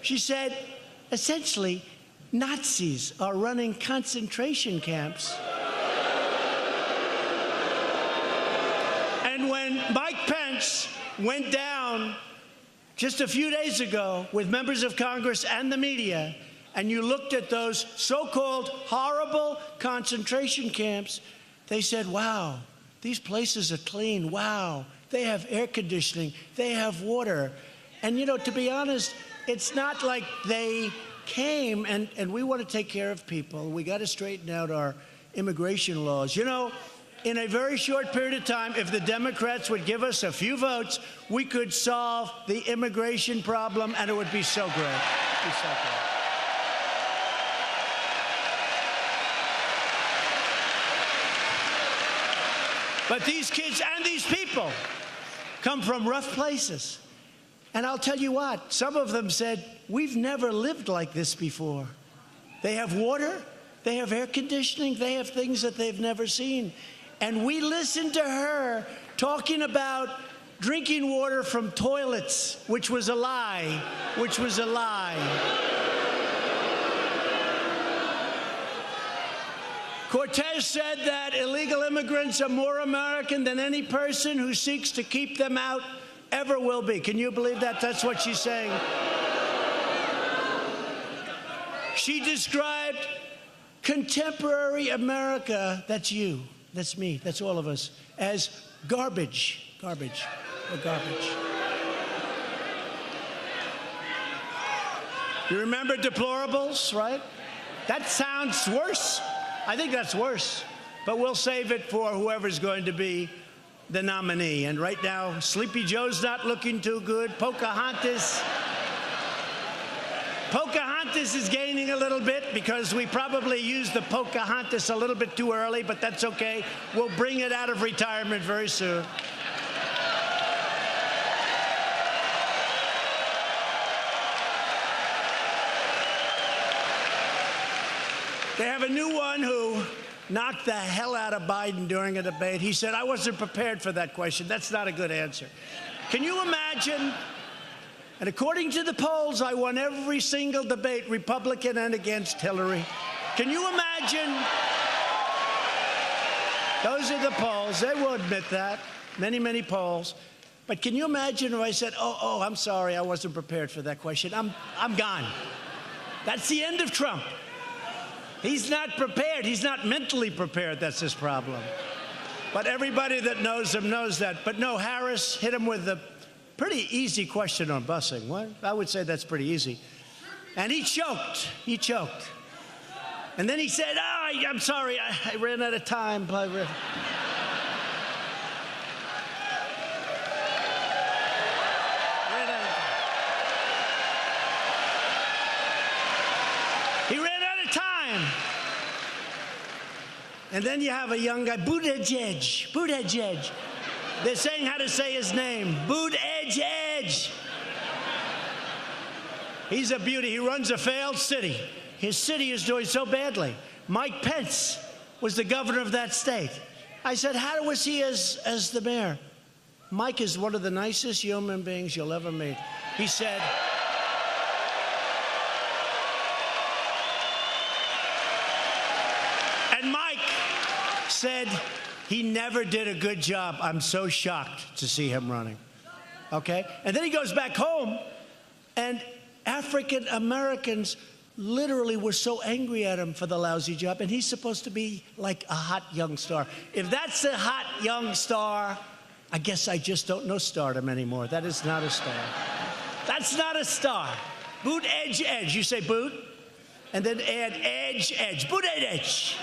She said, essentially, Nazis are running concentration camps. And when Mike Pence went down just a few days ago with members of Congress and the media, and you looked at those so-called horrible concentration camps, they said, wow, these places are clean. Wow, they have air conditioning. They have water. And, you know, to be honest, it's not like they came and we want to take care of people. We got to straighten out our immigration laws. You know, in a very short period of time, if the Democrats would give us a few votes, we could solve the immigration problem, and it would be so great. It'd be so great. But these kids and these people come from rough places. And I'll tell you what, some of them said, we've never lived like this before. They have water, they have air conditioning, they have things that they've never seen. And we listened to her talking about drinking water from toilets, which was a lie, which was a lie. Cortez said that illegal immigrants are more American than any person who seeks to keep them out ever will be. Can you believe that? That's what she's saying. She described contemporary America, that's you, that's me, that's all of us, as garbage, garbage, or garbage. You remember deplorables, right? That sounds worse. I think that's worse, but we'll save it for whoever's going to be the nominee. And right now, Sleepy Joe's not looking too good. Pocahontas is gaining a little bit because we probably used the Pocahontas a little bit too early, but that's okay. We'll bring it out of retirement very soon. They have a new one who knocked the hell out of Biden during a debate. He said, I wasn't prepared for that question. That's not a good answer. Can you imagine? And according to the polls, I won every single debate, Republican and against Hillary. Can you imagine? Those are the polls. They will admit that. Many, many polls. But can you imagine if I said, oh, I'm sorry, I wasn't prepared for that question. I'm gone. That's the end of Trump. He's not prepared. He's not mentally prepared. That's his problem. But everybody that knows him knows that. But no, Harris hit him with a pretty easy question on busing. What? I would say that's pretty easy. And he choked. He choked. And then he said, I'm sorry, I ran out of time. He ran out of time. And then you have a young guy, Buttigieg. They're saying how to say his name, Buttigieg. He's a beauty. He runs a failed city. His city is doing so badly. Mike Pence was the governor of that state. I said, how was he as the mayor? Mike is one of the nicest human beings you'll ever meet. He said, and Mike said he never did a good job. I'm so shocked to see him running. Okay? And then he goes back home, and African Americans literally were so angry at him for the lousy job, and he's supposed to be like a hot young star. If that's a hot young star, I guess I just don't know stardom anymore. That is not a star. That's not a star. Boot, edge, edge. You say boot, and then add edge, edge. Boot, edge, edge.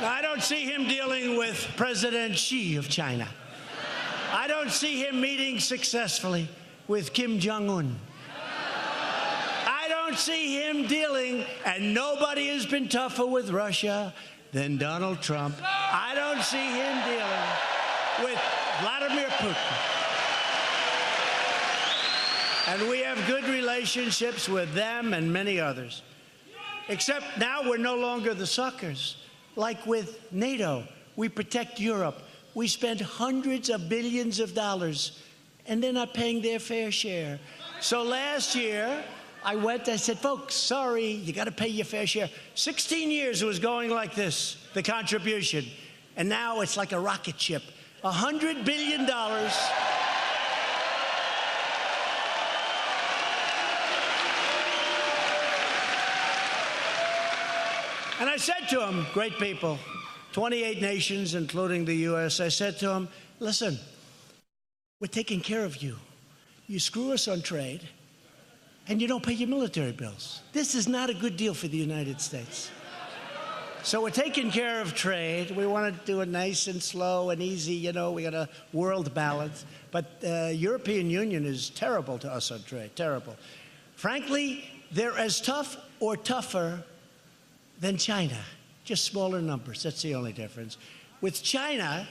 Now, I don't see him dealing with President Xi of China. I don't see him meeting successfully with Kim Jong-un. I don't see him dealing, and nobody has been tougher with Russia than Donald Trump. I don't see him dealing with Vladimir Putin. And we have good relationships with them and many others. Except now we're no longer the suckers. Like with NATO, we protect Europe. we spend hundreds of billions of dollars, and they're not paying their fair share. So last year, I said, folks, sorry, you got to pay your fair share. 16 years it was going like this, the contribution. And now it's like a rocket ship. $100 billion. And I said to them, great people, 28 nations, including the U.S., I said to them, listen, we're taking care of you. You screw us on trade, and you don't pay your military bills. This is not a good deal for the United States. So we're taking care of trade. We want to do it nice and slow and easy. You know, we got a world balance. But the European Union is terrible to us on trade, terrible. Frankly, they're as tough or tougher than China, just smaller numbers. That's the only difference. With China,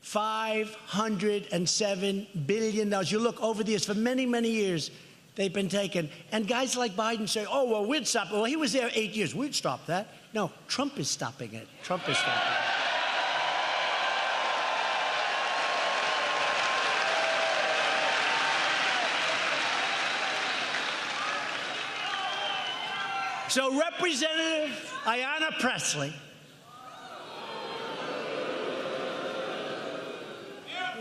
$507 billion. You look over the years, for many, many years, they've been taken. And guys like Biden say, oh, well, we'd stop it. Well, he was there 8 years. We'd stop that. No, Trump is stopping it. Trump is stopping it. So Representative Ayanna Pressley,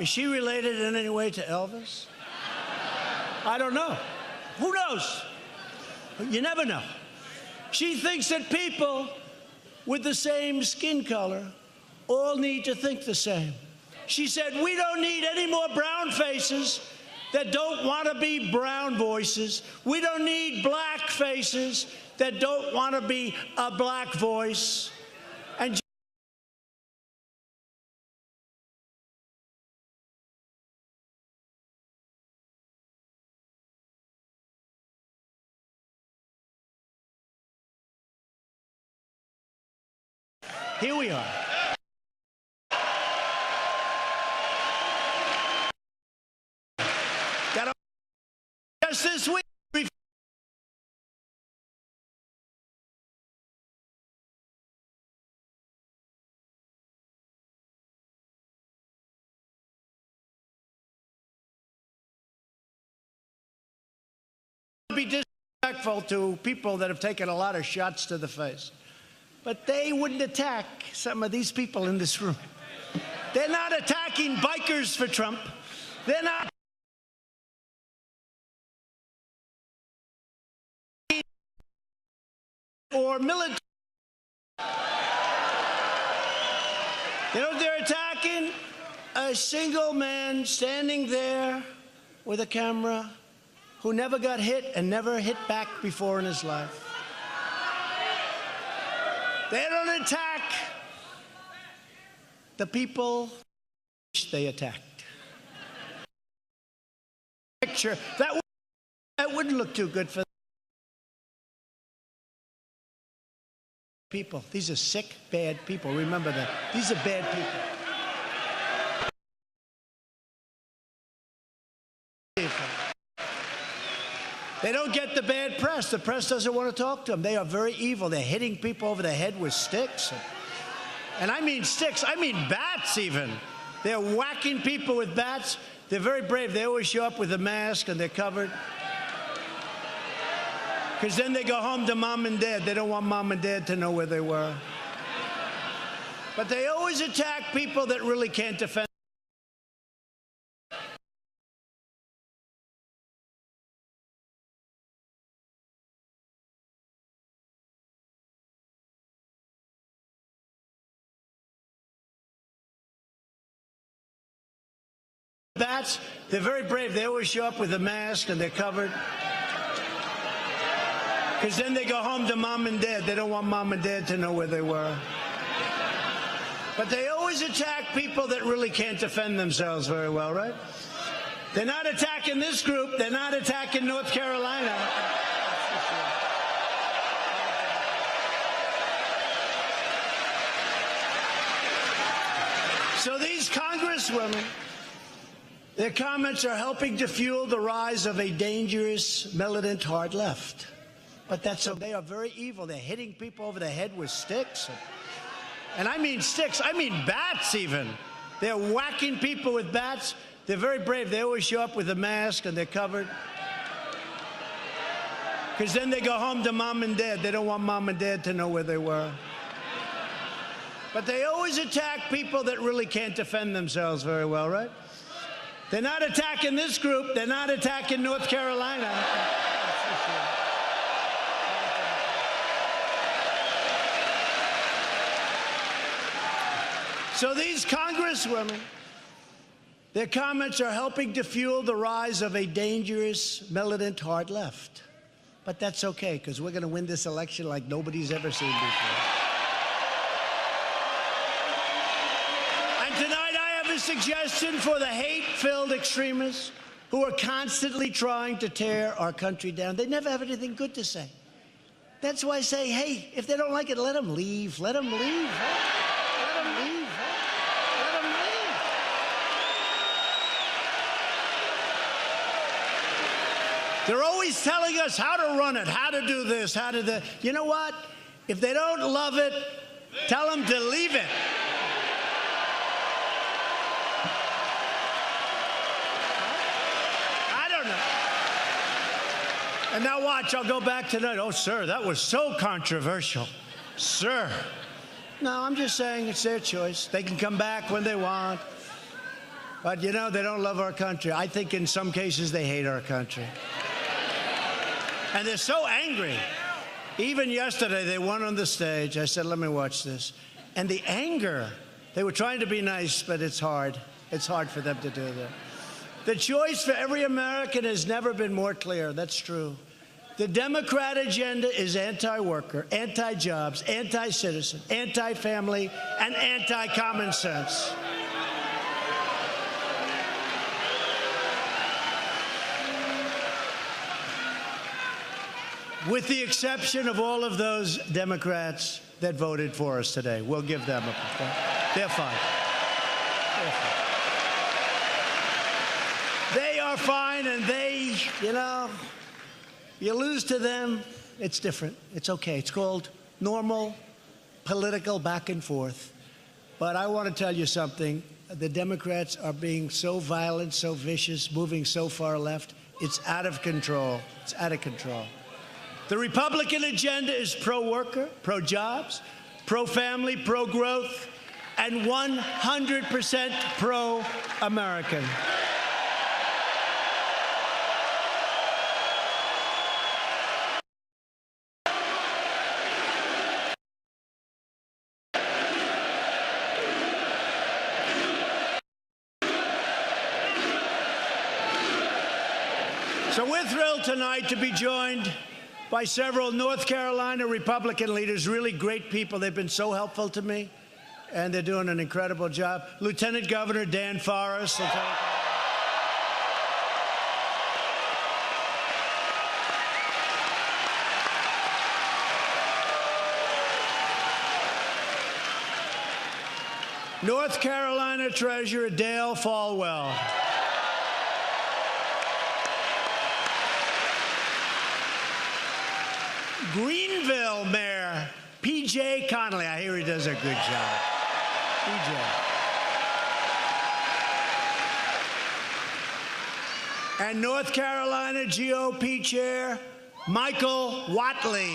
is she related in any way to Elvis? I don't know. Who knows? You never know. She thinks that people with the same skin color all need to think the same. She said, we don't need any more brown faces that don't want to be brown voices. We don't need black faces that don't want to be a black voice. And here we are. Just this week, be disrespectful to people that have taken a lot of shots to the face. But they wouldn't attack some of these people in this room. They're not attacking bikers for Trump. They're not or military. You know, they're attacking a single man standing there with a camera who never got hit and never hit back before in his life. They don't attack the people they attacked. Picture that wouldn't look too good for people. These are sick, bad people. Remember that. These are bad people. They don't get the bad press. The press doesn't want to talk to them. They are very evil. They're hitting people over the head with sticks. And I mean sticks. I mean bats even. They're whacking people with bats. They're very brave. They always show up with a mask and they're covered. Because then they go home to mom and dad. They don't want mom and dad to know where they were. But they always attack people that really can't defend. Bats, they're very brave. They always show up with a mask and they're covered. Because then they go home to mom and dad. They don't want mom and dad to know where they were. But they always attack people that really can't defend themselves very well, right? They're not attacking this group. They're not attacking North Carolina. So these congresswomen, their comments are helping to fuel the rise of a dangerous, militant hard left. But that's so they are very evil. They're hitting people over the head with sticks. And I mean sticks. I mean bats even. They're whacking people with bats. They're very brave. They always show up with a mask and they're covered. Because then they go home to mom and dad. They don't want mom and dad to know where they were. But they always attack people that really can't defend themselves very well, right? They're not attacking this group. They're not attacking North Carolina. So these congresswomen, their comments are helping to fuel the rise of a dangerous, militant hard left. But that's okay, because we're going to win this election like nobody's ever seen before. And tonight I have a suggestion for the hate-filled extremists who are constantly trying to tear our country down. They never have anything good to say. That's why I say, hey, if they don't like it, let them leave. Let them leave. Let them leave. Let them leave. They're always telling us how to run it, how to do this, how to do. You know what? If they don't love it, tell them to leave it. And now watch, I'll go back tonight. Oh, sir, that was so controversial. Sir. No, I'm just saying it's their choice. They can come back when they want. But, you know, they don't love our country. I think in some cases they hate our country. And they're so angry. Even yesterday, they went on the stage. I said, let me watch this. And the anger, they were trying to be nice, but it's hard. It's hard for them to do that. The choice for every American has never been more clear. That's true. The Democrat agenda is anti-worker, anti-jobs, anti-citizen, anti-family, and anti-common sense. With the exception of all of those Democrats that voted for us today. We'll give them a point. They're fine. They're fine. They are fine, and they, you know, you lose to them, it's different. It's okay. It's called normal political back and forth. But I want to tell you something. The Democrats are being so violent, so vicious, moving so far left. It's out of control. It's out of control. The Republican agenda is pro-worker, pro-jobs, pro-family, pro-growth, and 100% pro-American. So we're thrilled tonight to be joined by several North Carolina Republican leaders, really great people. They've been so helpful to me, and they're doing an incredible job. Lieutenant Governor Dan Forest. North Carolina Treasurer Dale Folwell. Greenville Mayor P.J. Connolly. I hear he does a good job. P.J. And North Carolina GOP Chair Michael Whatley.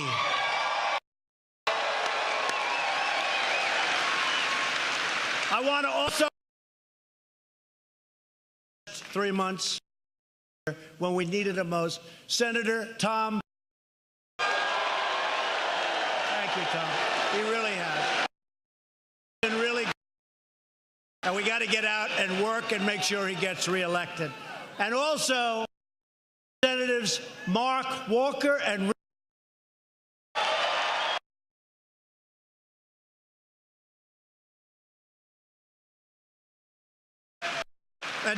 I want to also 3 months when we needed it most, Senator Tom. Thank you, Tom. He really has. Been really good. And we got to get out and work and make sure he gets reelected. And also, Senators Mark Walker and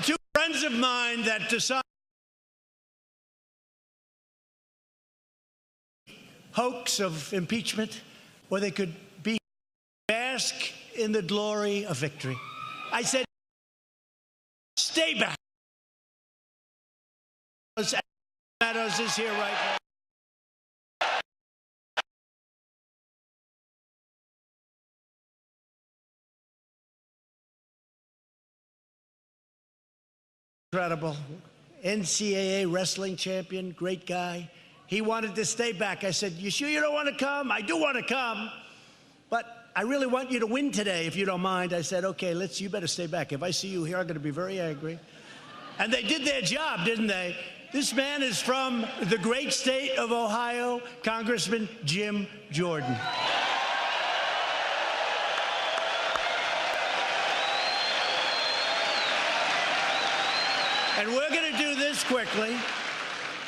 two friends of mine that decided hoax of impeachment, or they could bask in the glory of victory. I said, stay back. Meadows is here right now. incredible. NCAA wrestling champion, great guy. He wanted to stay back. I said, "You sure you don't want to come?" "I do want to come, but I really want you to win today, if you don't mind." I said, "Okay, you better stay back. If I see you here, I'm going to be very angry." And they did their job, didn't they? This man is from the great state of Ohio, Congressman Jim Jordan. And we're going to do this quickly,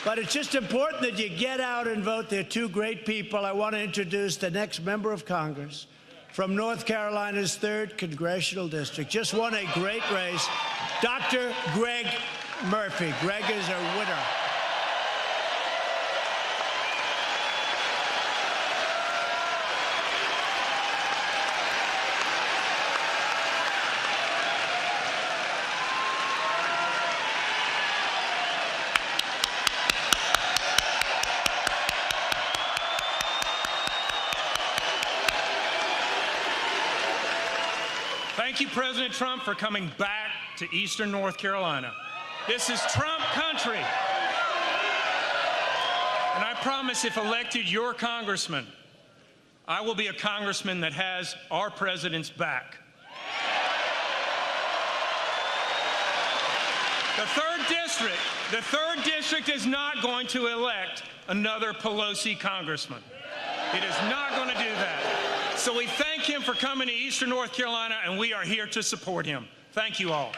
but it's just important that you get out and vote. They're two great people. I want to introduce the next member of Congress from North Carolina's 3rd Congressional District. Just won a great race, Dr. Greg Murphy. Greg is a winner. Thank you, President Trump, for coming back to Eastern North Carolina. This is Trump country. And I promise, if elected your congressman, I will be a congressman that has our president's back. The third district is not going to elect another Pelosi congressman. It is not going to do that. So we thank him for coming to Eastern North Carolina, and we are here to support him. Thank you all.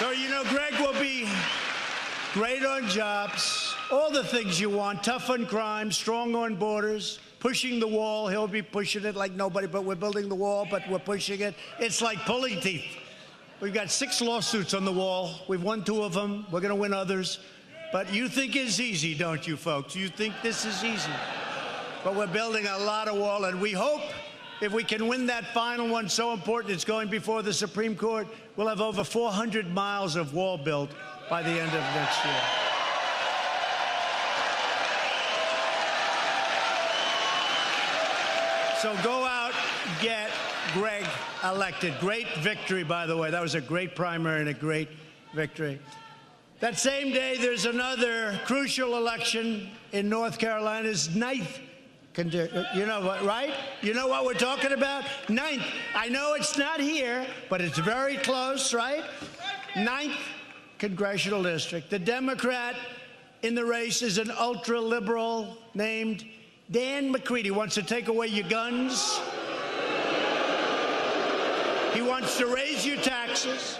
So, you know, Greg will be great on jobs, all the things you want, tough on crime, strong on borders, pushing the wall. He'll be pushing it like nobody, but we're building the wall, but we're pushing it. It's like pulling teeth. We've got 6 lawsuits on the wall. We've won 2 of them. We're going to win others. But you think it's easy, don't you, folks? You think this is easy. But we're building a lot of wall, and we hope if we can win that final one, so important, it's going before the Supreme Court, we'll have over 400 miles of wall built by the end of next year. So go out, get Greg elected. Great victory, by the way. That was a great primary and a great victory. That same day, there's another crucial election in North Carolina's 9th. You know what, right? You know what we're talking about? 9th. I know it's not here, but it's very close, right? 9th Congressional District. The Democrat in the race is an ultra-liberal named Dan McCready. Wants to take away your guns. He wants to raise your taxes.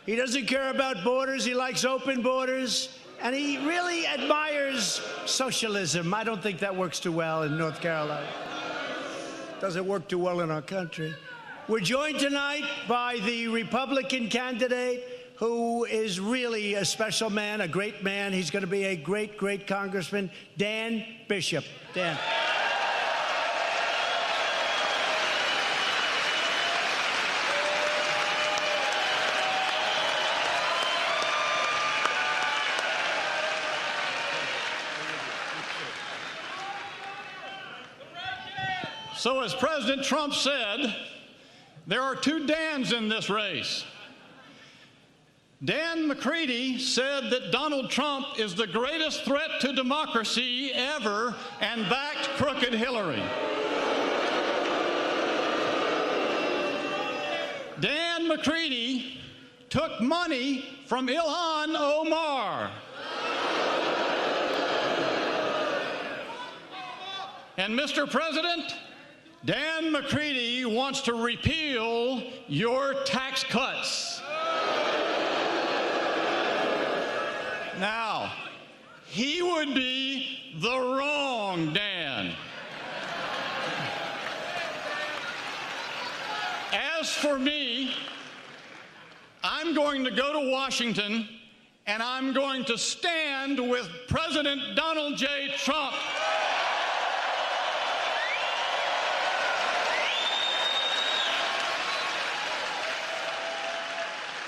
He doesn't care about borders. He likes open borders. And he really admires socialism. I don't think that works too well in North Carolina. Doesn't work too well in our country. We're joined tonight by the Republican candidate who is really a special man, a great man. He's going to be a great, great congressman, Dan Bishop. Dan. So as President Trump said, there are 2 Dans in this race. Dan McCready said that Donald Trump is the greatest threat to democracy ever and backed crooked Hillary. Dan McCready took money from Ilhan Omar. And Mr. President, Dan McCready wants to repeal your tax cuts. Now, he would be the wrong Dan. As for me, I'm going to go to Washington and I'm going to stand with President Donald J. Trump.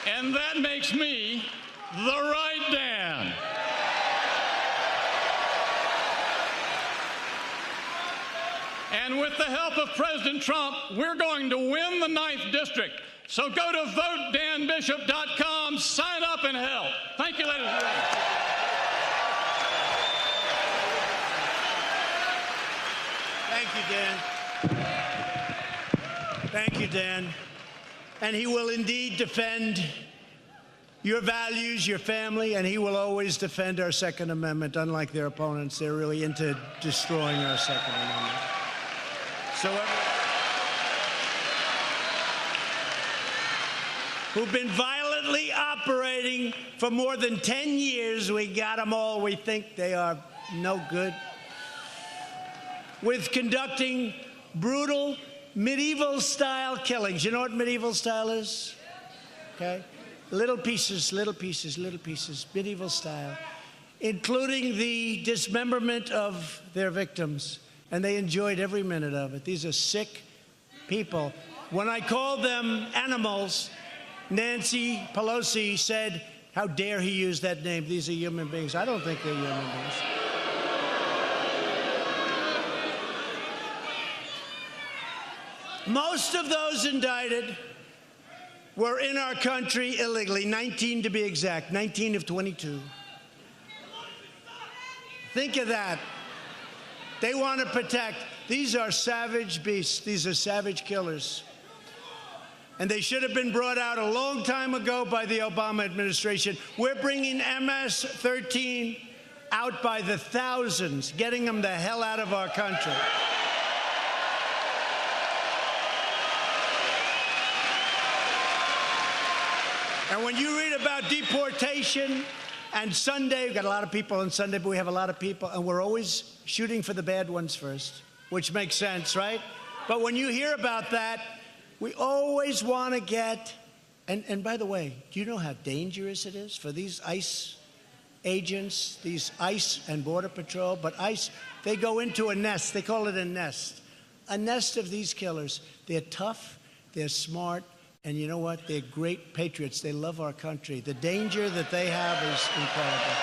And that makes me the right Dan. And with the help of President Trump, we're going to win the 9th District. So go to votedanbishop.com, sign up and help. Thank you, ladies and gentlemen. Thank you, Dan. Thank you, Dan. And he will indeed defend your values, your family, and he will always defend our Second Amendment, unlike their opponents. They're really into destroying our Second Amendment. So who've been violently operating for more than 10 years. We got them all. We think they are no good. With conducting brutal medieval-style killings. You know what medieval style is? Okay? Little pieces, medieval style, including the dismemberment of their victims. And they enjoyed every minute of it. These are sick people. When I called them animals, Nancy Pelosi said, how dare he use that name? These are human beings. I don't think they're human beings. Most of those indicted were in our country illegally, 19 to be exact, 19 of 22. Think of that. They want to protect. These are savage beasts. These are savage killers. And they should have been brought out a long time ago by the Obama administration. We're bringing MS-13 out by the thousands, getting them the hell out of our country. And when you read about deportation and Sunday, we've got a lot of people on Sunday, but we have a lot of people, and we're always shooting for the bad ones first, which makes sense, right? But when you hear about that, we always want to get, and by the way, do you know how dangerous it is for these ICE agents, these ICE and Border Patrol, but ICE, they go into a nest, they call it a nest of these killers. They're tough, they're smart, and you know what? They're great patriots. They love our country. The danger that they have is incredible.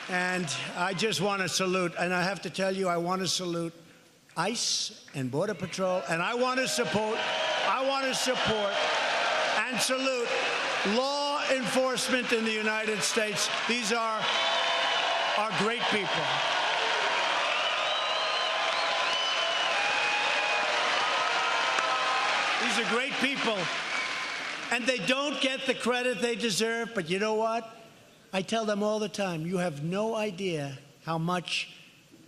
And I just want to salute, and I have to tell you, I want to salute ICE and Border Patrol, and I want to support and salute law enforcement in the United States. These are great people. These are great people, and they don't get the credit they deserve, but you know what? I tell them all the time, you have no idea how much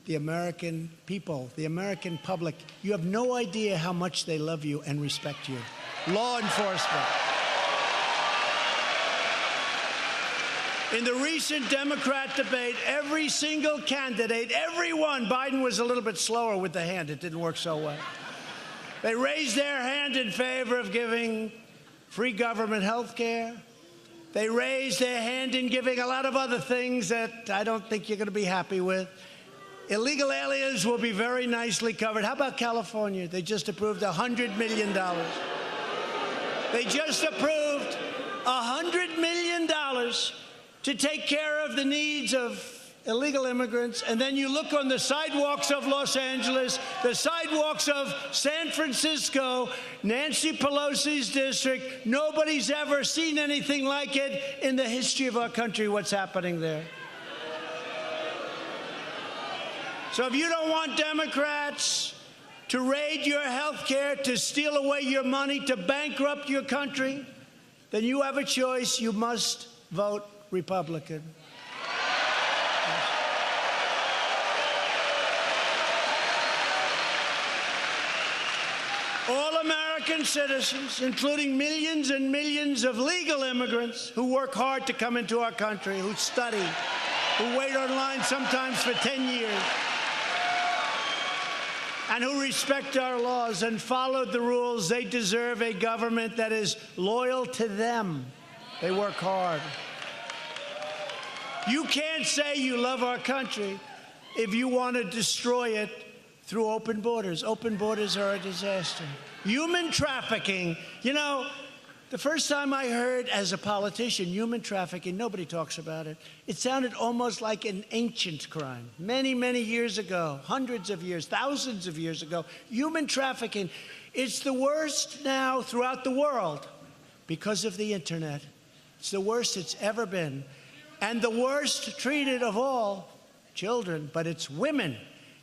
the American people, the American public, you have no idea how much they love you and respect you. Law enforcement. In the recent Democrat debate, every single candidate, everyone, Biden was a little bit slower with the hand. It didn't work so well. They raised their hand in favor of giving free government health care. They raised their hand in giving a lot of other things that I don't think you're going to be happy with. Illegal aliens will be very nicely covered. How about California? They just approved $100 million. They just approved $100 million to take care of the needs of illegal immigrants, and then you look on the sidewalks of Los Angeles, the sidewalks of San Francisco, Nancy Pelosi's district. Nobody's ever seen anything like it in the history of our country, what's happening there. So if you don't want Democrats to raid your health care, to steal away your money, to bankrupt your country, then you have a choice. You must vote Republican. All American citizens, including millions and millions of legal immigrants who work hard to come into our country, who study, who wait online sometimes for 10 years, and who respect our laws and followed the rules, they deserve a government that is loyal to them. They work hard. You can't say you love our country if you want to destroy it through open borders. Open borders are a disaster. Human trafficking. You know, The first time I heard, as a politician, human trafficking, nobody talks about it. It sounded almost like an ancient crime. Many, many years ago, hundreds of years, thousands of years ago, human trafficking. It's the worst now throughout the world because of the internet. It's the worst it's ever been. And the worst treated of all, children, but it's women.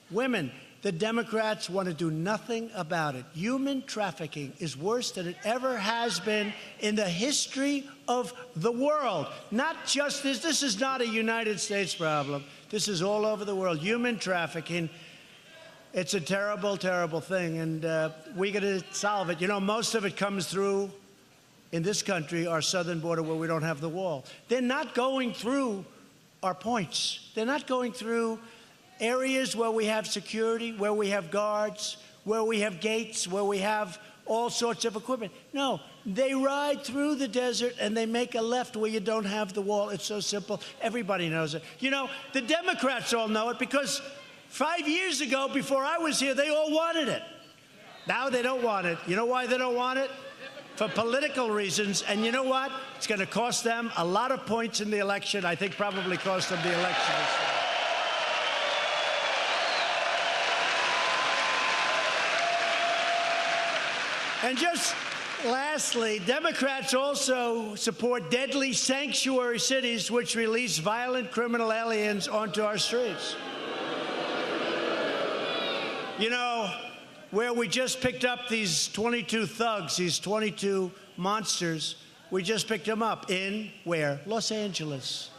Women. The Democrats want to do nothing about it. Human trafficking is worse than it ever has been in the history of the world. Not just this. This is not a United States problem. This is all over the world. Human trafficking. It's a terrible, terrible thing, and we got to solve it. You know, most of it comes through, in this country, our southern border where we don't have the wall. They're not going through our points. They're not going through areas where we have security, where we have guards, where we have gates, where we have all sorts of equipment. No, they ride through the desert and they make a left where you don't have the wall. It's so simple. Everybody knows it. You know, the Democrats all know it because 5 years ago, before I was here, they all wanted it. Now they don't want it. You know why they don't want it? For political reasons. And you know what? It's going to cost them a lot of points in the election. I think probably cost them the election. And just lastly, Democrats also support deadly sanctuary cities which release violent criminal aliens onto our streets. You know, where we just picked up these 22 thugs, these 22 monsters, we just picked them up in where? Los Angeles.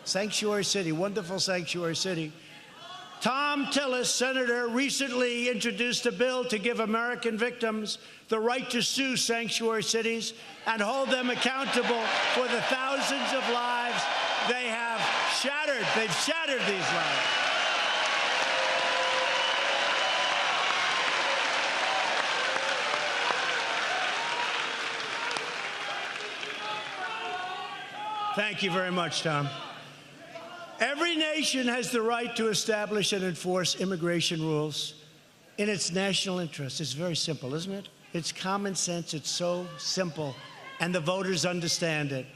Sanctuary city, wonderful sanctuary city. Tom Tillis, senator, recently introduced a bill to give American victims the right to sue sanctuary cities and hold them accountable for the thousands of lives they have shattered. They've shattered these lives. Thank you very much, Tom. Every nation has the right to establish and enforce immigration rules in its national interest. It's very simple, isn't it? It's common sense. It's so simple, and the voters understand it.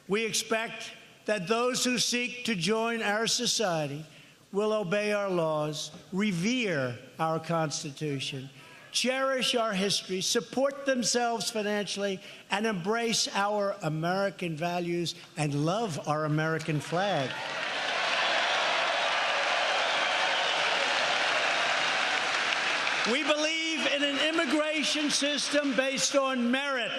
We expect that those who seek to join our society will obey our laws, revere our Constitution, cherish our history, support themselves financially, and embrace our American values and love our American flag. We believe in an immigration system based on merit.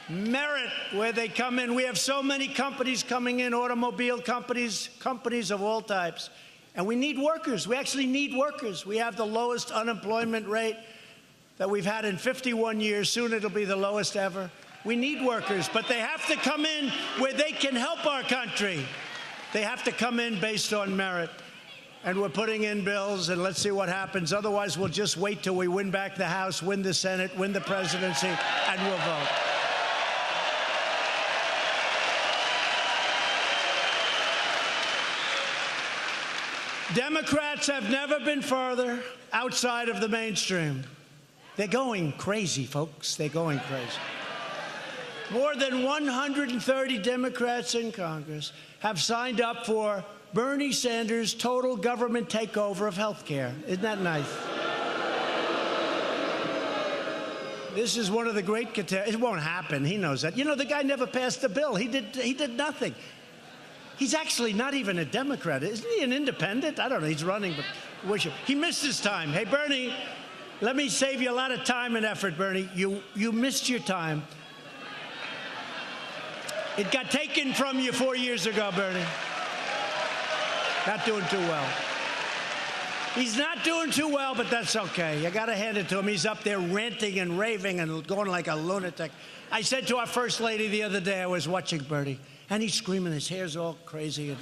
Merit, where they come in. We have so many companies coming in, automobile companies, companies of all types. And we need workers. We actually need workers. We have the lowest unemployment rate that we've had in 51 years. Soon it'll be the lowest ever. We need workers, but they have to come in where they can help our country. They have to come in based on merit. And we're putting in bills, and let's see what happens. Otherwise, we'll just wait till we win back the House, win the Senate, win the presidency, and we'll vote. Democrats have never been farther outside of the mainstream. They're going crazy, folks. They're going crazy. More than 130 Democrats in Congress have signed up for Bernie Sanders' total government takeover of health care. Isn't that nice? This is one of the great catastrophes. It won't happen. He knows that. You know, the guy never passed the bill. He did nothing. He's actually not even a Democrat. Isn't he an independent? I don't know. He's running, but he missed his time. Hey, Bernie, let me save you a lot of time and effort, Bernie. You missed your time. It got taken from you 4 years ago, Bernie. Not doing too well. He's not doing too well, but that's okay. You got to hand it to him. He's up there ranting and raving and going like a lunatic. I said to our First Lady the other day, I was watching Bernie, and he's screaming, his hair's all crazy.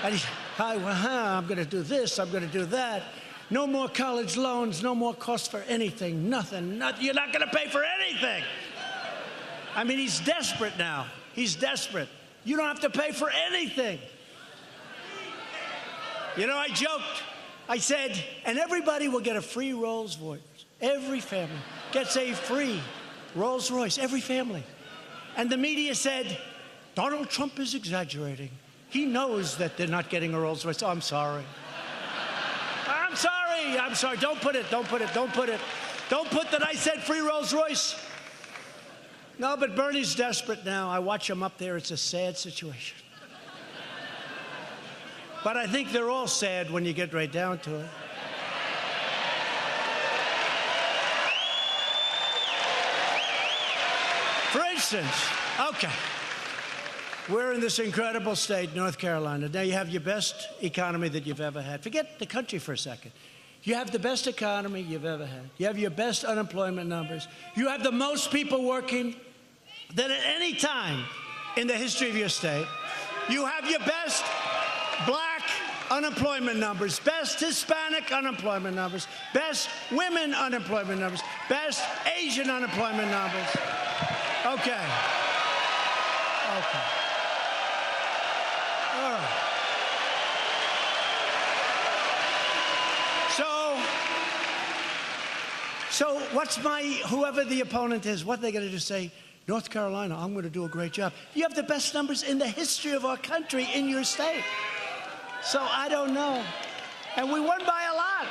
And he's, I'm going to do this, I'm going to do that. No more college loans, no more costs for anything, nothing. You're not going to pay for anything. I mean, he's desperate now. He's desperate. You don't have to pay for anything. You know, I joked. I said, and everybody will get a free Rolls Royce. Every family gets a free Rolls Royce, every family. And the media said, Donald Trump is exaggerating. He knows that they're not getting a Rolls Royce. Oh, I'm sorry. I'm sorry. I'm sorry. Don't put it. Don't put it. Don't put it. Don't put that I said free Rolls Royce. No, but Bernie's desperate now. I watch him up there. It's a sad situation. But I think they're all sad when you get right down to it. For instance, okay, we're in this incredible state, North Carolina. Now you have your best economy that you've ever had. Forget the country for a second. You have the best economy you've ever had. You have your best unemployment numbers. You have the most people working than at any time in the history of your state. You have your best black unemployment numbers, best Hispanic unemployment numbers, best women unemployment numbers, best Asian unemployment numbers. Okay. Okay. All right. So what's whoever the opponent is, what are they going to do? Say, North Carolina, I'm going to do a great job. You have the best numbers in the history of our country in your state. So I don't know. And we won by a lot.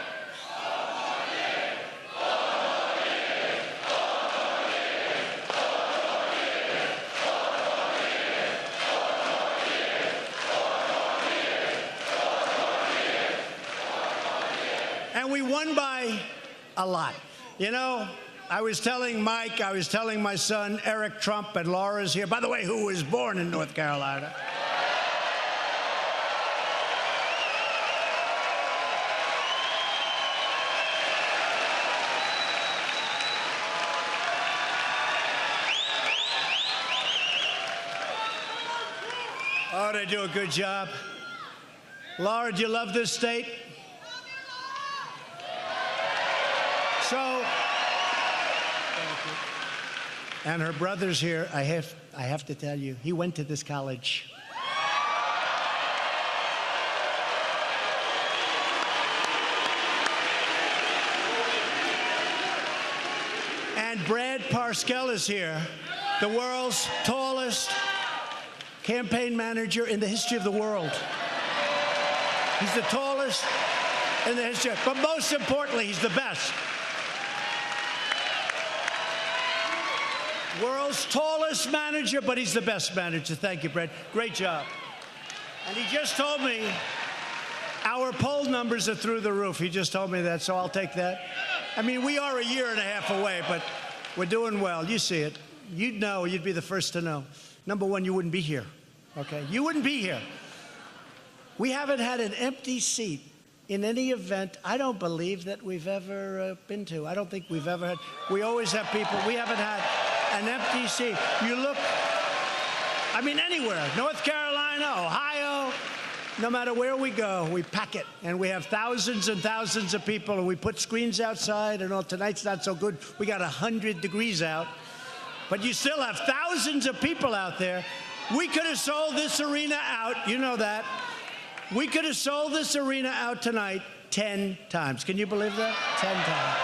And we won by a lot. You know, I was telling Mike, I was telling my son, Eric Trump, and Laura's here, by the way, who was born in North Carolina. Oh, they do a good job. Laura, do you love this state? So, and her brother's here. I have to tell you, he went to this college. And Brad Parscale is here, the world's tallest campaign manager in the history of the world. He's the tallest in the history, but most importantly, he's the best. World's tallest manager, but he's the best manager. Thank you, Brad. Great job. And he just told me our poll numbers are through the roof. He just told me that, so I'll take that. I mean, we are a year and a half away, but we're doing well. You see it. You'd know. You'd be the first to know. Number one, you wouldn't be here, okay? You wouldn't be here. We haven't had an empty seat in any event I don't believe that we've ever been to. I don't think we've ever had. We always have people. We haven't had an empty seat. You look, I mean, anywhere, North Carolina, Ohio, no matter where we go, we pack it. And we have thousands and thousands of people, and we put screens outside, and tonight's not so good. We got 100 degrees out. But you still have thousands of people out there. We could have sold this arena out. You know that. We could have sold this arena out tonight 10 times. Can you believe that? 10 times.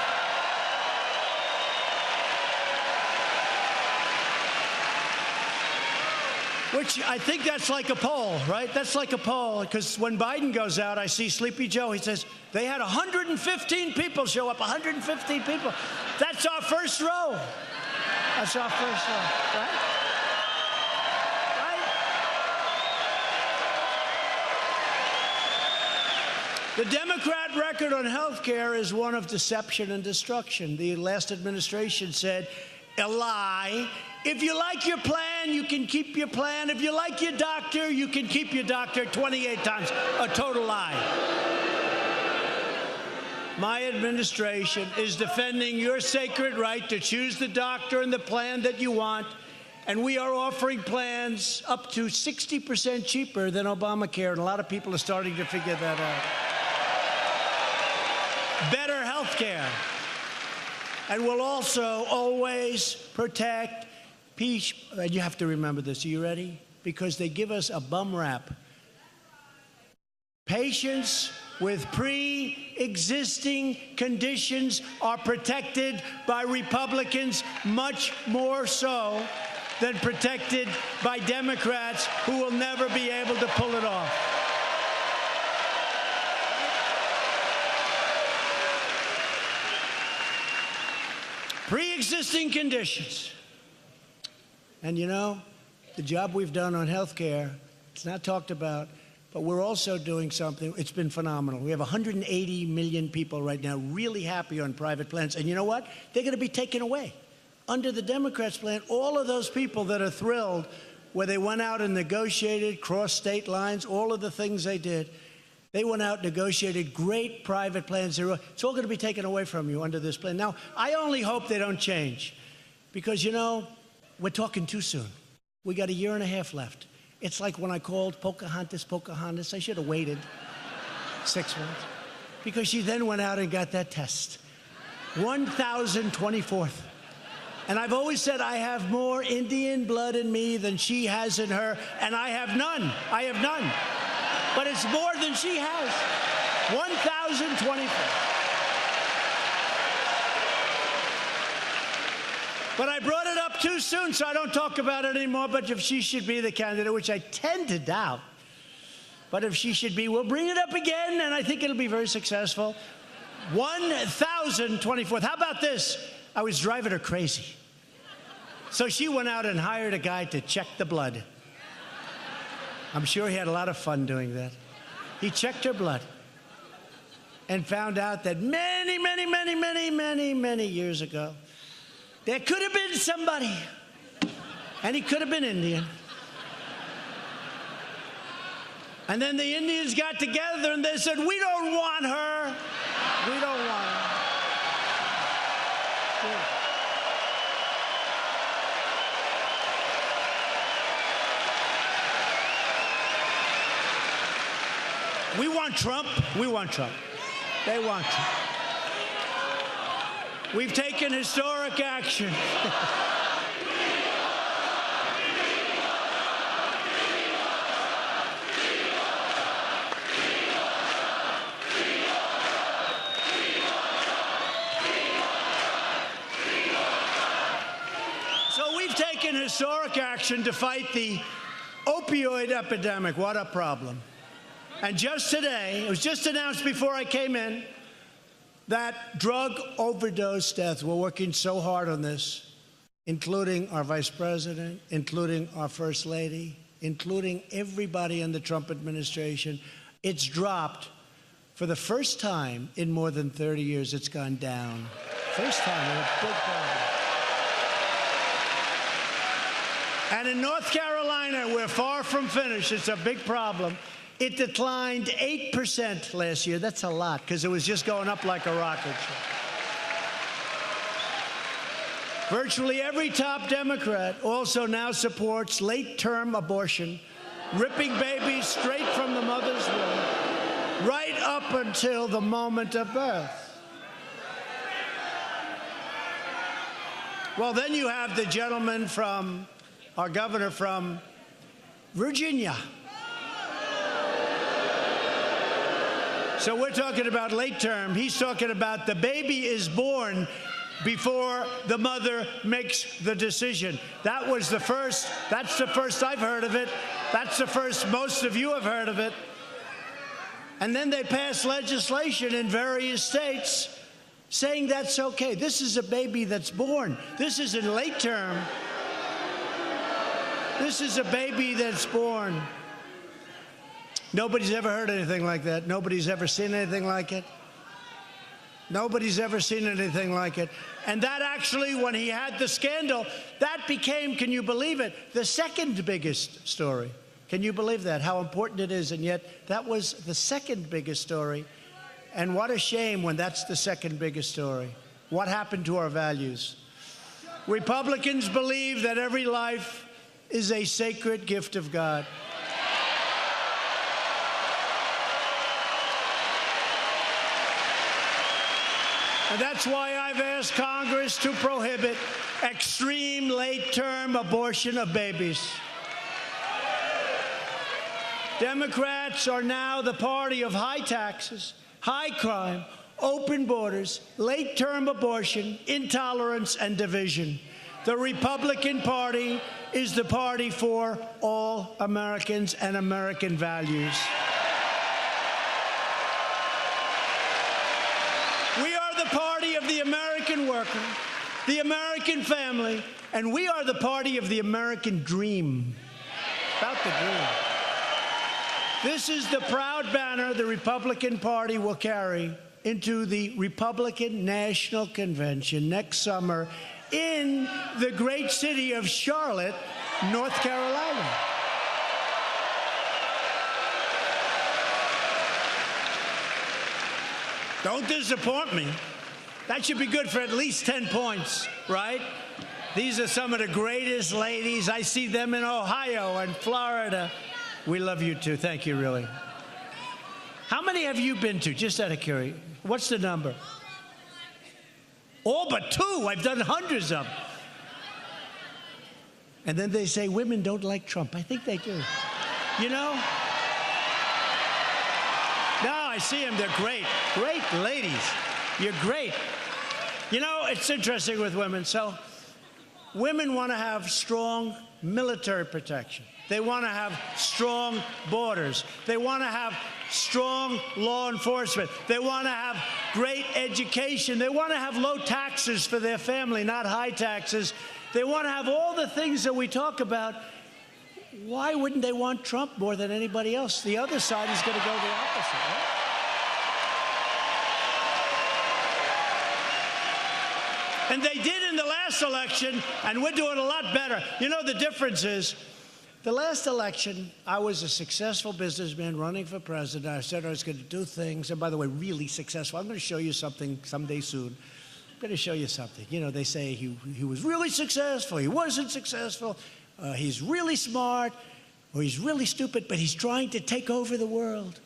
Which I think that's like a poll, right? That's like a poll, because when Biden goes out, I see Sleepy Joe. He says, they had 115 people show up, 115 people. That's our first row. That's our first row, right? The Democrat record on health care is one of deception and destruction. The last administration said, a lie. If you like your plan, you can keep your plan. If you like your doctor, you can keep your doctor. 28 times. A total lie. My administration is defending your sacred right to choose the doctor and the plan that you want. And we are offering plans up to 60% cheaper than Obamacare. And a lot of people are starting to figure that out. Better health care. And we'll also always protect peace. And you have to remember this. Are you ready? Because they give us a bum rap. Patients with pre-existing conditions are protected by Republicans much more so than protected by Democrats who will never be able to pull it off. Pre-existing conditions. And you know, the job we've done on health care, it's not talked about, but we're also doing something. It's been phenomenal. We have 180 million people right now really happy on private plans. And you know what? They're going to be taken away. Under the Democrats' plan, all of those people that are thrilled where they went out and negotiated, crossed state lines, all of the things they did, they went out, negotiated great private plans. It's all going to be taken away from you under this plan. Now, I only hope they don't change because, you know, we're talking too soon. We got a year and a half left. It's like when I called Pocahontas. I should have waited 6 months because she then went out and got that test. 1024th. And I've always said I have more Indian blood in me than she has in her, and I have none. I have none. But it's more than she has. 1024. But I brought it up too soon, so I don't talk about it anymore. But if she should be the candidate, which I tend to doubt, but if she should be, we'll bring it up again, and I think it'll be very successful. 1024th. How about this? I was driving her crazy. So she went out and hired a guy to check the blood. I'm sure he had a lot of fun doing that. He checked her blood and found out that many years ago, there could have been somebody, and he could have been Indian. And then the Indians got together and they said, we don't want her. We don't want her. We want Trump. We want Trump. They want Trump. We've taken historic action. So we've taken historic action to fight the opioid epidemic. What a problem. And just today, it was just announced before I came in, that drug overdose death, we're working so hard on this, including our vice president, including our first lady, including everybody in the Trump administration. It's dropped for the first time in more than 30 years. It's gone down. First time, we're a big problem. And in North Carolina, we're far from finished. It's a big problem. It declined 8% last year. That's a lot, because it was just going up like a rocket ship. Virtually every top Democrat also now supports late-term abortion, ripping babies straight from the mother's womb, right up until the moment of birth. Well, then you have the gentleman from, our governor from Virginia. So we're talking about late term. He's talking about the baby is born before the mother makes the decision. That was the first. That's the first I've heard of it. That's the first most of you have heard of it. And then they passed legislation in various states saying that's okay. This is a baby that's born. This isn't late term. This is a baby that's born. Nobody's ever heard anything like that. Nobody's ever seen anything like it. Nobody's ever seen anything like it. And that actually, when he had the scandal, that became, can you believe it, the second biggest story. Can you believe that, how important it is? And yet, that was the second biggest story. And what a shame when that's the second biggest story. What happened to our values? Republicans believe that every life is a sacred gift of God. And that's why I've asked Congress to prohibit extreme late-term abortion of babies. Democrats are now the party of high taxes, high crime, open borders, late-term abortion, intolerance, and division. The Republican Party is the party for all Americans and American values. We are the party of the American worker, the American family, and we are the party of the American dream. About the dream. This is the proud banner the Republican Party will carry into the Republican National Convention next summer in the great city of Charlotte, North Carolina. Don't disappoint me. That should be good for at least 10 points, right? These are some of the greatest ladies. I see them in Ohio and Florida. We love you too. Thank you, really. How many have you been to? Just out of curiosity. What's the number? All but 2. I've done hundreds of them. And then they say women don't like Trump. I think they do. You know? No, I see them. They're great. Great ladies. You're great. You know, it's interesting with women. So women want to have strong military protection. They want to have strong borders. They want to have strong law enforcement. They want to have great education. They want to have low taxes for their family, not high taxes. They want to have all the things that we talk about. Why wouldn't they want Trump more than anybody else? The other side is going to go the opposite, right? And they did in the last election, and we're doing a lot better. You know, the difference is, the last election, I was a successful businessman running for president. I said I was going to do things, and by the way, really successful. I'm going to show you something someday soon. I'm going to show you something. You know, they say he was really successful, he wasn't successful, he's really smart, or he's really stupid, but he's trying to take over the world.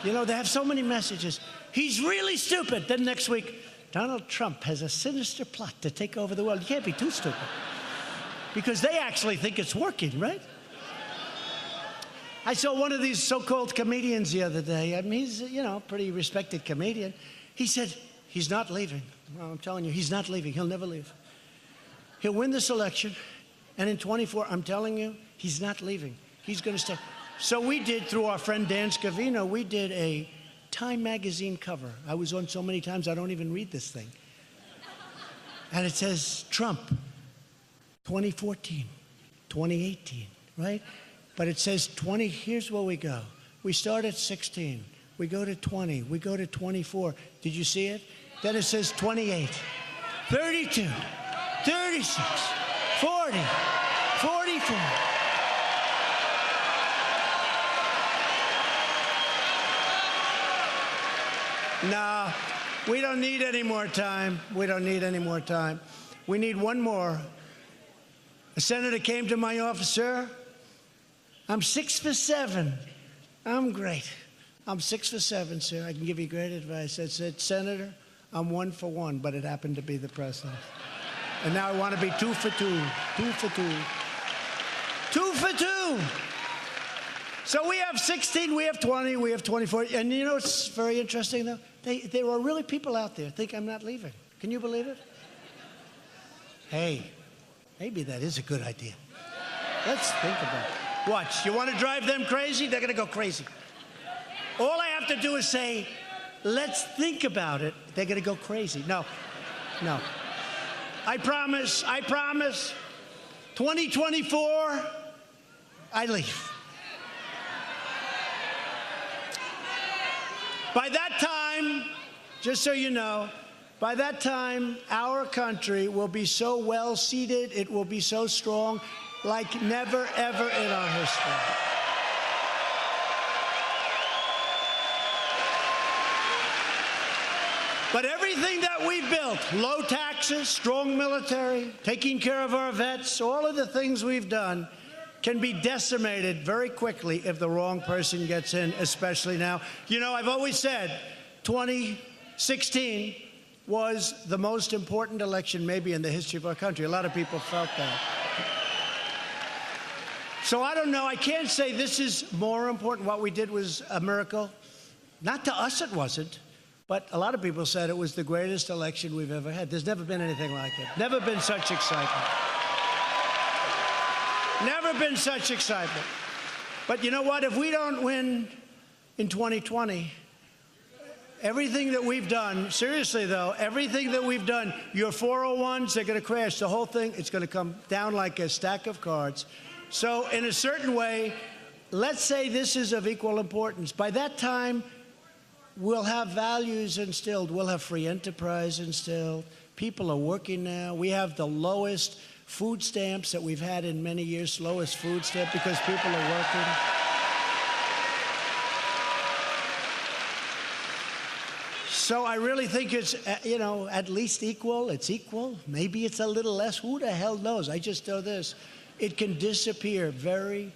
You know, they have so many messages. He's really stupid. Then next week, Donald Trump has a sinister plot to take over the world. You can't be too stupid. Because they actually think it's working, right? I saw one of these so-called comedians the other day. I mean, he's, you know, a pretty respected comedian. He said, he's not leaving. Well, I'm telling you, he's not leaving. He'll never leave. He'll win this election, and in 24, I'm telling you, he's not leaving. He's going to stay. So we did, through our friend Dan Scavino, we did a Time magazine cover. I was on so many times, I don't even read this thing. And it says, Trump, 2014, 2018, right? But it says 20, here's where we go. We start at 16, we go to 20, we go to 24. Did you see it? Then it says 28, 32, 36, 40, 44. No, we don't need any more time. We don't need any more time. We need one more. A senator came to my office, sir. I'm 6 for 7. I'm great. I'm 6 for 7, sir. I can give you great advice. I said, Senator, I'm 1 for 1, but it happened to be the president. And now I want to be 2 for 2. 2 for 2. 2 for 2. So we have 16, we have 20, we have 24. And you know what's very interesting, though? There are really people out there think I'm not leaving. Can you believe it? Hey, maybe that is a good idea. Let's think about it. Watch. You want to drive them crazy? They're going to go crazy. All I have to do is say, let's think about it. They're going to go crazy. No. No. I promise. 2024, I leave. By that time, just so you know, by that time, our country will be so well seated, it will be so strong, like never, ever in our history. But everything that we've built, low taxes, strong military, taking care of our vets, all of the things we've done, can be decimated very quickly if the wrong person gets in, especially now. You know, I've always said 2016 was the most important election maybe in the history of our country. A lot of people felt that. So I don't know. I can't say this is more important. What we did was a miracle. Not to us, it wasn't. But a lot of people said it was the greatest election we've ever had. There's never been anything like it. Never been such excitement. Never been such excitement. But you know what? If we don't win in 2020, everything that we've done, seriously though, everything that we've done, your 401s, they're going to crash. The whole thing, it's going to come down like a stack of cards. So in a certain way, let's say this is of equal importance. By that time, we'll have values instilled. We'll have free enterprise instilled. People are working now. We have the lowest food stamps that we've had in many years, lowest food stamp because people are working. So I really think it's, at least equal. It's equal. Maybe it's a little less. Who the hell knows? I just know this. It can disappear very,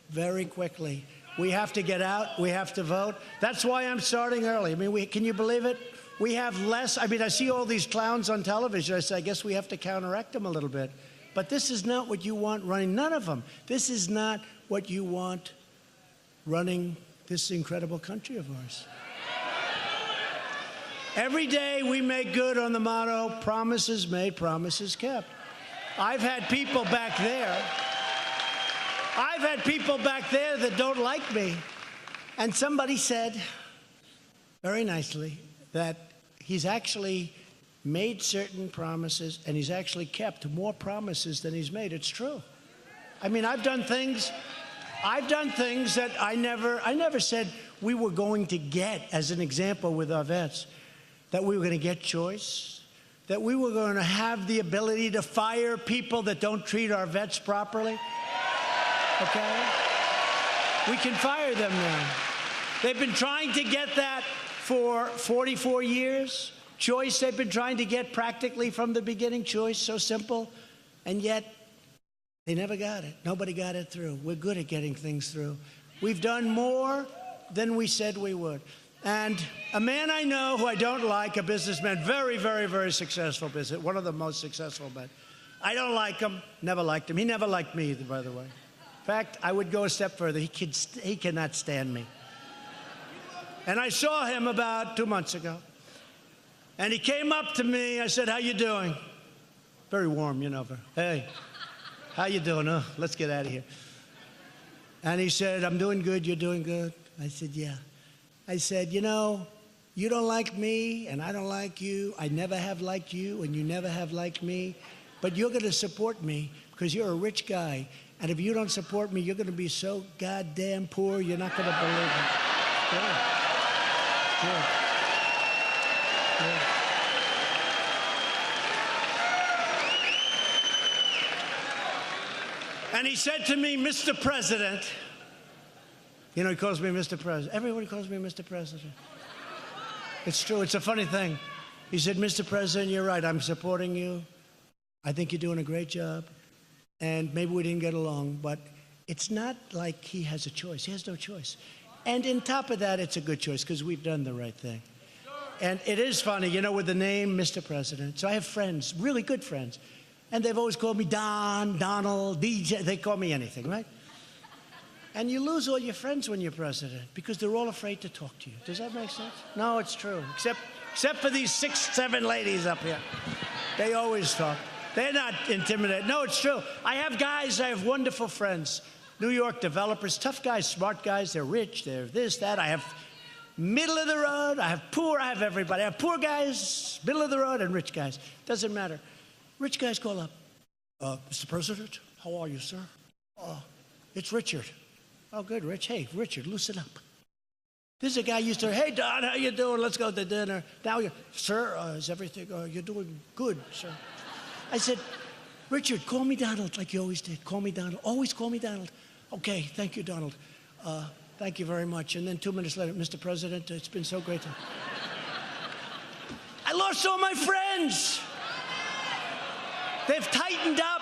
very quickly. We have to get out. We have to vote. That's why I'm starting early. I mean, can you believe it? We have less. I mean, I see all these clowns on television. I say, I guess we have to counteract them a little bit. But this is not what you want running. None of them. This is not what you want running this incredible country of ours. Every day we make good on the motto, promises made, promises kept. I've had people back there. I've had people back there that don't like me. And somebody said, very nicely, that he's actually made certain promises and he's actually kept more promises than he's made. It's true. I mean, I've done things that I never said we were going to get, as an example with our vets, that we were going to get choice, that we were going to have the ability to fire people that don't treat our vets properly. Okay? We can fire them now. They've been trying to get that for 44 years. Choice they've been trying to get practically from the beginning. Choice, so simple. And yet, they never got it. Nobody got it through. We're good at getting things through. We've done more than we said we would. And a man I know who I don't like, a businessman, very, very, very successful business, one of the most successful men. I don't like him, never liked him. He never liked me either, by the way. In fact, I would go a step further. He cannot stand me. And I saw him about 2 months ago. And he came up to me. I said, how you doing? Very warm, Hey, how you doing? Let's get out of here. And he said, I'm doing good. You're doing good? I said, yeah. I said, you don't like me, and I don't like you. I never have liked you, and you never have liked me. But you're going to support me because you're a rich guy. And if you don't support me, you're going to be so goddamn poor, you're not going to believe it. Good. Good. Good. And he said to me, Mr. President, he calls me Mr. President. Everybody calls me Mr. President. It's true. It's a funny thing. He said, Mr. President, you're right. I'm supporting you. I think you're doing a great job. And maybe we didn't get along, but it's not like he has a choice. He has no choice. And on top of that, it's a good choice because we've done the right thing. And it is funny, with the name Mr. President. So I have friends, really good friends. And they've always called me Don, Donald, DJ. They call me anything, right? And you lose all your friends when you're president because they're all afraid to talk to you. Does that make sense? No, it's true. Except for these 6, 7 ladies up here. They always talk. They're not intimidated. No, it's true. I have wonderful friends. New York developers, tough guys, smart guys. They're rich. They're this, that. I have middle of the road. I have poor. I have everybody. I have poor guys, middle of the road, and rich guys. Doesn't matter. Rich guys call up. Mr. President, how are you, sir? It's Richard. Oh, good, Rich. Hey, Richard, loosen up. This is a guy used to, hey, Don, how you doing? Let's go to dinner. Now, sir, is everything, you're doing good, sir. I said, Richard, call me Donald like you always did. Call me Donald. Always call me Donald. Okay, thank you, Donald. Thank you very much. And then 2 minutes later, Mr. President, it's been so great to... I lost all my friends. They've tightened up.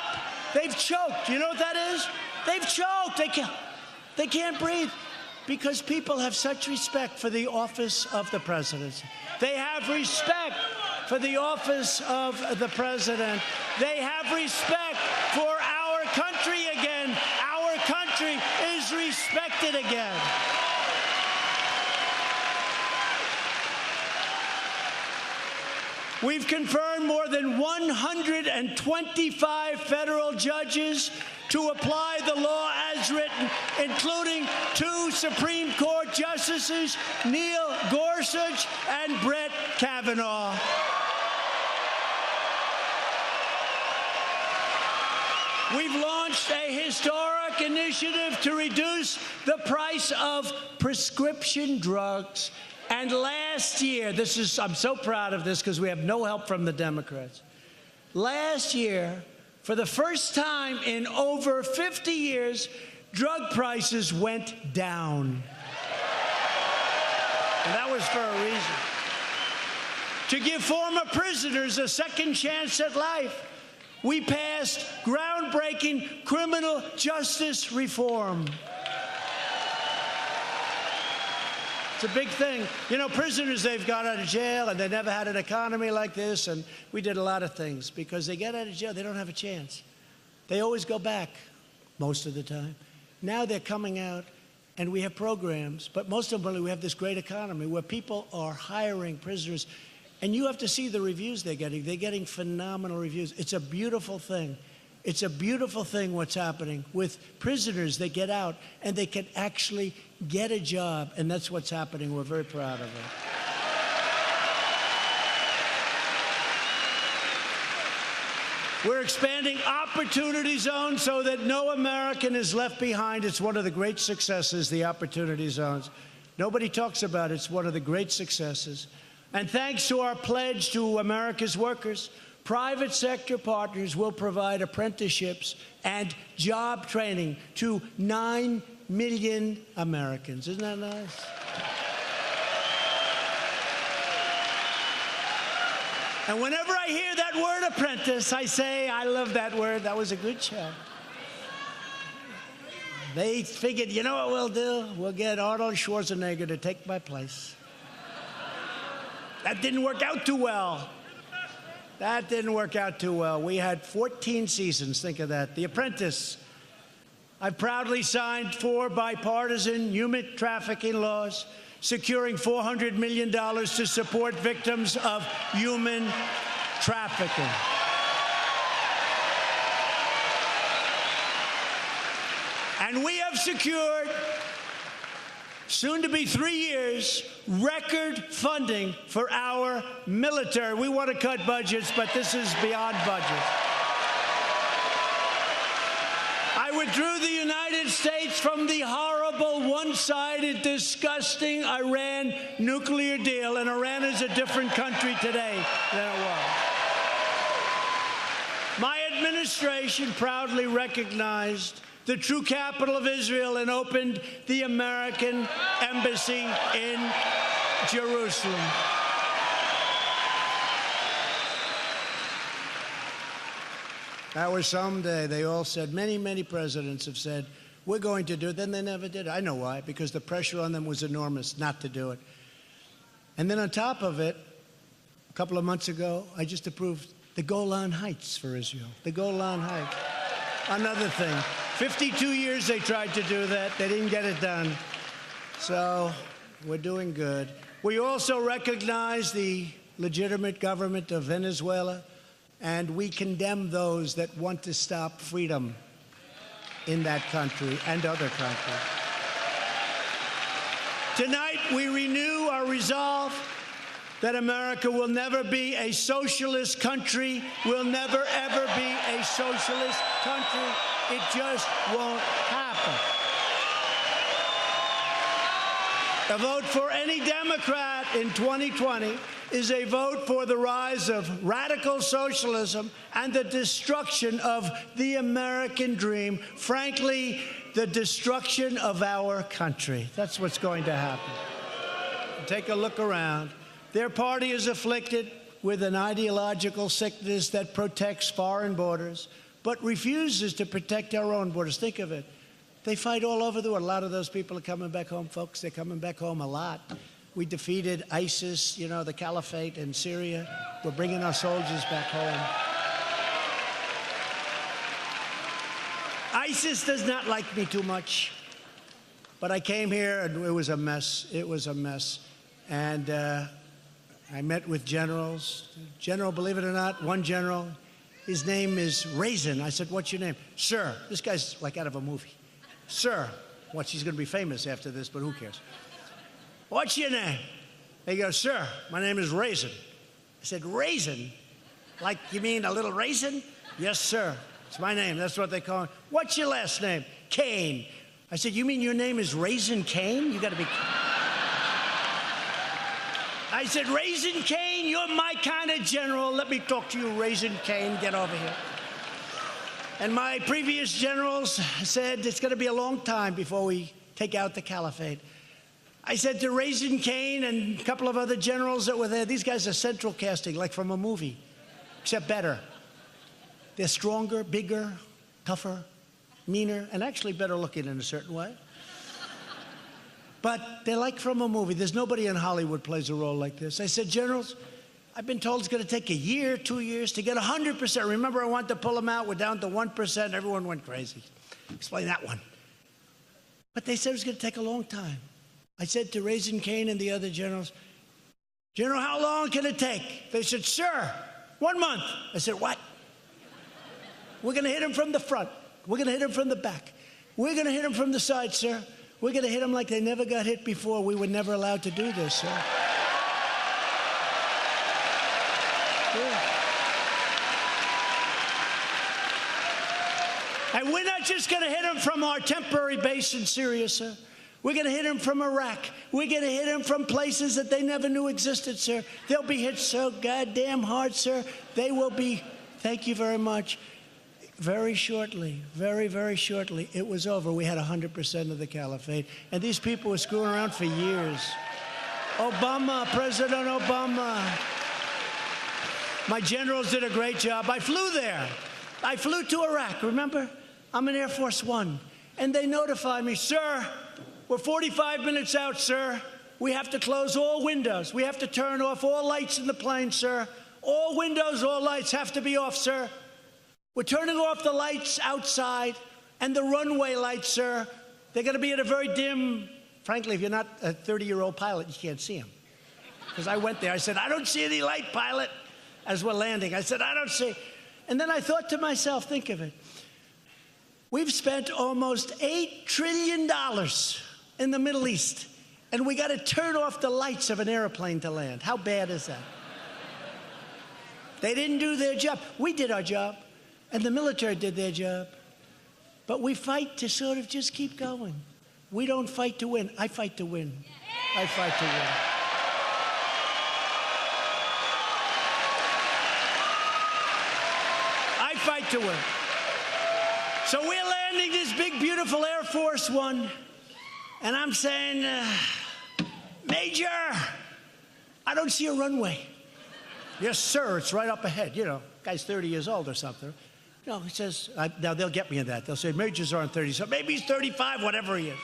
They've choked. You know what that is? They've choked. They can't breathe because people have such respect for the office of the presidency. They have respect for the office of the president. They have respect for our country again. Our country. is respected again. We've confirmed more than 125 federal judges to apply the law as written, including 2 Supreme Court justices, Neil Gorsuch and Brett Kavanaugh. We've launched a historic initiative to reduce the price of prescription drugs. And last year, I'm so proud of this because we have no help from the Democrats. Last year, for the first time in over 50 years, drug prices went down. And that was for a reason. To give former prisoners a second chance at life, we passed groundbreaking criminal justice reform. It's a big thing. You know, prisoners, they've got out of jail and they never had an economy like this, and we did a lot of things. Because they get out of jail, they don't have a chance. They always go back, most of the time. Now they're coming out, and we have programs, but most importantly, we have this great economy where people are hiring prisoners, and you have to see the reviews they're getting. They're getting phenomenal reviews. It's a beautiful thing. It's a beautiful thing what's happening with prisoners. They get out, and they can actually get a job, and that's what's happening. We're very proud of it. We're expanding Opportunity Zones so that no American is left behind. It's one of the great successes, the Opportunity Zones. Nobody talks about it. It's one of the great successes. And thanks to our pledge to America's workers, private sector partners will provide apprenticeships and job training to 9 million Americans. Isn't that nice? And whenever I hear that word apprentice, I say, I love that word. That was a good show. They figured, you know what we'll do? We'll get Arnold Schwarzenegger to take my place. That didn't work out too well. That didn't work out too well. We had 14 seasons. Think of that. The Apprentice. I've proudly signed 4 bipartisan human trafficking laws, securing $400 million to support victims of human trafficking. And we have secured, soon to be 3 years, record funding for our military. We want to cut budgets, but this is beyond budget. I withdrew the United States from the horrible, one-sided, disgusting Iran nuclear deal, and Iran is a different country today than it was. My administration proudly recognized the true capital of Israel and opened the American embassy in Jerusalem. That was someday. They all said, many presidents have said, we're going to do it. Then they never did it. I know why, because the pressure on them was enormous not to do it. And then on top of it, a couple of months ago, I just approved the Golan Heights for Israel. The Golan Heights. Another thing. 52 years they tried to do that. They didn't get it done. So we're doing good. We also recognize the legitimate government of Venezuela, and we condemn those that want to stop freedom in that country and other countries. Tonight, we renew our resolve that America will never be a socialist country, will never, ever be a socialist country. It just won't happen. A vote for any Democrat in 2020 is a vote for the rise of radical socialism and the destruction of the American dream. Frankly, the destruction of our country. That's what's going to happen. Take a look around. Their party is afflicted with an ideological sickness that protects foreign borders, but refuses to protect our own borders. Think of it. They fight all over the world. A lot of those people are coming back home, folks. They're coming back home a lot. We defeated ISIS, you know, the caliphate in Syria. We're bringing our soldiers back home. ISIS does not like me too much. But I came here, and it was a mess. It was a mess. And I met with generals. General, believe it or not, one general, his name is Raisin. I said, what's your name? Sir. This guy's like out of a movie. Sir. Watch, he's going to be famous after this, but who cares? What's your name? He goes, sir, my name is Raisin. I said, Raisin? Like, you mean a little raisin? Yes, sir. It's my name. That's what they call me. What's your last name? Kane. I said, you mean your name is Raisin Kane? You got to be... I said, Raisin Kane, you're my kind of general. Let me talk to you, Raisin Kane. Get over here. And my previous generals said, it's going to be a long time before we take out the caliphate. I said to Raisin Kane and a couple of other generals that were there, these guys are central casting, like from a movie, except better. They're stronger, bigger, tougher, meaner, and actually better looking in a certain way. But they're like from a movie. There's nobody in Hollywood plays a role like this. I said, generals, I've been told it's going to take a year, 2 years to get 100%. Remember, I wanted to pull them out. We're down to 1%. Everyone went crazy. Explain that one. But they said it was going to take a long time. I said to Raisin Kane and the other generals, General, how long can it take? They said, sir, 1 month. I said, what? We're going to hit him from the front. We're going to hit him from the back. We're going to hit him from the side, sir. We're going to hit them like they never got hit before. We were never allowed to do this, sir. Yeah. And we're not just going to hit them from our temporary base in Syria, sir. We're going to hit them from Iraq. We're going to hit them from places that they never knew existed, sir. They'll be hit so goddamn hard, sir. They will be, thank you very much. Very shortly, very, very shortly, it was over. We had 100% of the caliphate. And these people were screwing around for years. Obama, President Obama. My generals did a great job. I flew there. I flew to Iraq, remember? I'm in Air Force One. And they notified me, sir, we're 45 minutes out, sir. We have to close all windows. We have to turn off all lights in the plane, sir. All windows, all lights have to be off, sir. We're turning off the lights outside and the runway lights, sir. They're going to be at a very dim, frankly, if you're not a 30-year-old pilot, you can't see them. Because I went there, I said, I don't see any light, pilot, as we're landing. I said, I don't see. And then I thought to myself, think of it. We've spent almost $8 trillion in the Middle East, and we got to turn off the lights of an airplane to land. How bad is that? They didn't do their job. We did our job. And the military did their job. But we fight to sort of just keep going. We don't fight to win. I fight to win. I fight to win. I fight to win. So we're landing this big, beautiful Air Force One. And I'm saying, Major, I don't see a runway. Yes, sir, it's right up ahead. You know, guy's 30 years old or something. No, he says, now they'll get me in that. They'll say, Majors aren't 30, so maybe he's 35, whatever he is.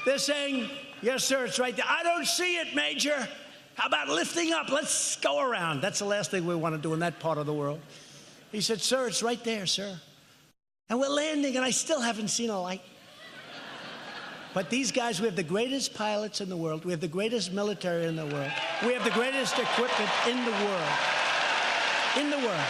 They're saying, yes, sir, it's right there. I don't see it, Major. How about lifting up? Let's go around. That's the last thing we want to do in that part of the world. He said, sir, it's right there, sir. And we're landing, and I still haven't seen a light. But these guys, we have the greatest pilots in the world. We have the greatest military in the world. We have the greatest equipment in the world. In the world.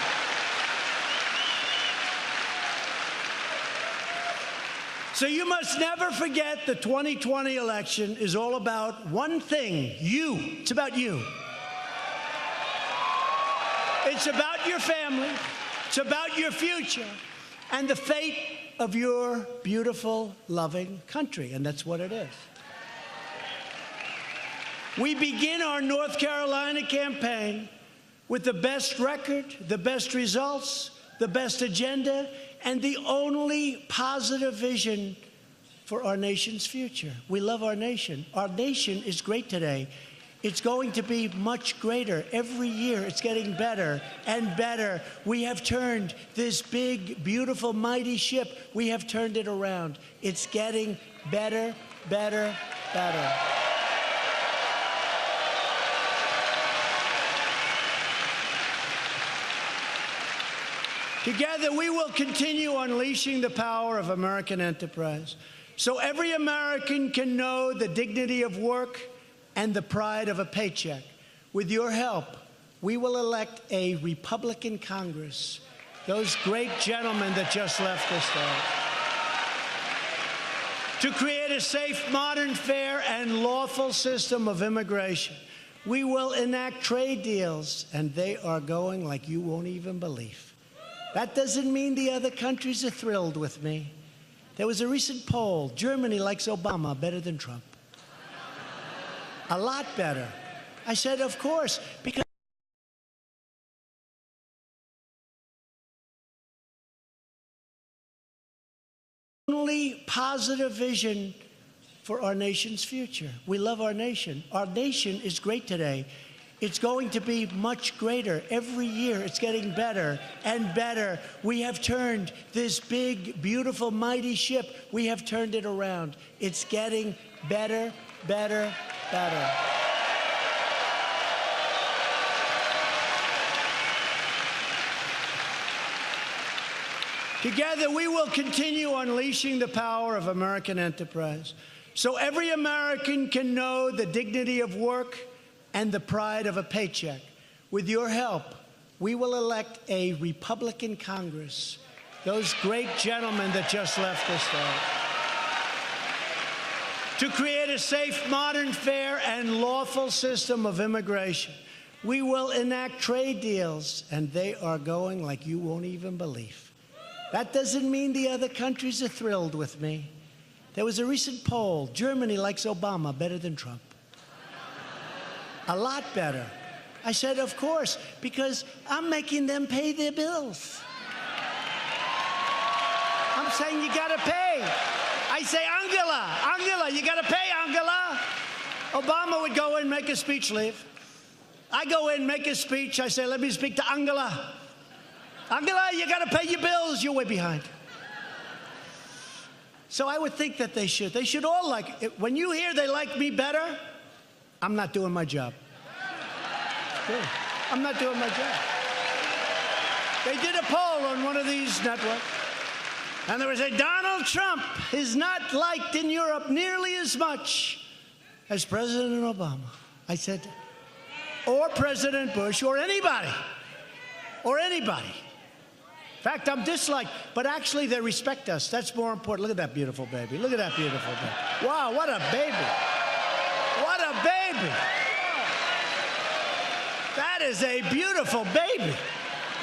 So you must never forget the 2020 election is all about one thing, you. It's about you. It's about your family. It's about your future and the fate of your beautiful, loving country, and that's what it is. We begin our North Carolina campaign with the best record, the best results, the best agenda, and the only positive vision for our nation's future. We love our nation. Our nation is great today. It's going to be much greater. Every year it's getting better and better. We have turned this big, beautiful, mighty ship, we have turned it around. It's getting better, better, better. Together, we will continue unleashing the power of American enterprise. so every American can know the dignity of work and the pride of a paycheck. With your help, we will elect a Republican Congress, those great gentlemen that just left us there, to create a safe, modern, fair, and lawful system of immigration. We will enact trade deals, and they are going like you won't even believe. That doesn't mean the other countries are thrilled with me. There was a recent poll. Germany likes Obama better than Trump. A lot better. I said, of course, because only positive vision for our nation's future. We love our nation. Our nation is great today. It's going to be much greater. Every year it's getting better and better. We have turned this big, beautiful, mighty ship, we have turned it around. It's getting better, better, better. Together, we will continue unleashing the power of American enterprise, so every American can know the dignity of work and the pride of a paycheck. With your help, we will elect a Republican Congress, those great gentlemen that just left us there, to create a safe, modern, fair, and lawful system of immigration. We will enact trade deals, and they are going like you won't even believe. That doesn't mean the other countries are thrilled with me. There was a recent poll. Germany likes Obama better than Trump. A lot better. I said, of course, because I'm making them pay their bills. I'm saying you gotta pay. I say, Angela, you gotta pay, Angela. Obama would go in, make a speech, leave. I go in, make a speech. I say, let me speak to Angela. Angela, you got to pay your bills. You're way behind. So I would think that they should. They should all like it. When you hear they like me better, I'm not doing my job. Good. I'm not doing my job. They did a poll on one of these networks, and there was a Donald Trump is not liked in Europe nearly as much as President Obama. I said, or President Bush, or anybody. Or anybody. In fact, I'm disliked, but actually they respect us. That's more important. Look at that beautiful baby. Look at that beautiful baby. Wow, what a baby. What a baby. That is a beautiful baby.